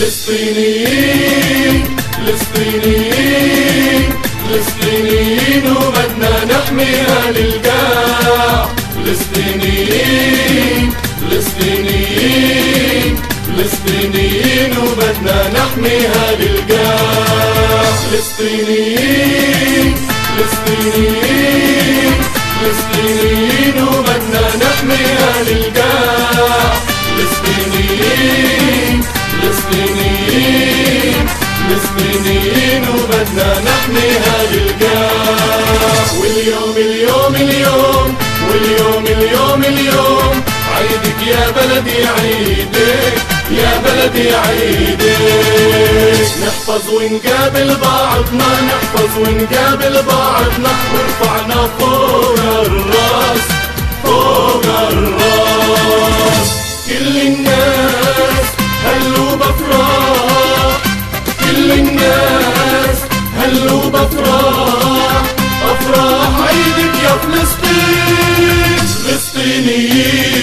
فلسطينيين فلسطينيين فلسطينيين وبدنا نحميها للقاع. فلسطينيين فلسطينيين فلسطينيين وبدنا نحميها للقاع. فلسطينيين فلسطينيين فلسطينيين وبدنا نحميها للقاع. فلسطينيين فلسطينيين فلسطينيين وبدنا نحميها للقاع. واليوم اليوم اليوم واليوم اليوم اليوم عيدك يا بلدي عيدك يا بلدي عيدك. نحفظ ونقابل بعضنا نحفظ ونقابل بعضنا ورفعنا فوق الراس فوق الراس. كل الناس هلوا بفرح كل الناس هلوا بفرح أفراح عيدك يا فلسطين. فلسطينيين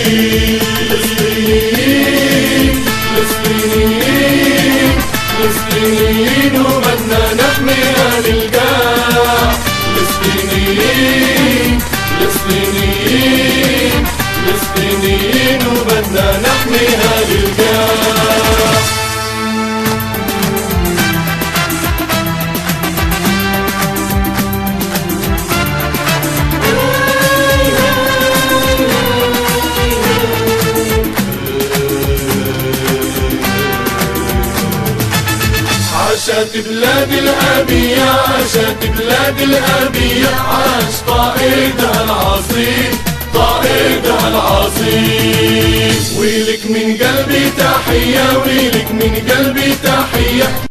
فلسطينيين فلسطينيين فلسطينيين وبدنا نحميها للقاع. فلسطينيين فلسطينيين فلسطينيين وبدنا نحميها للقاع. عاشت بلاد الأبية عاشت بلاد الأبية عاش قائدها العظيم قائدها العظيم. ويلك من قلبي تحية ويلك من قلبي تحية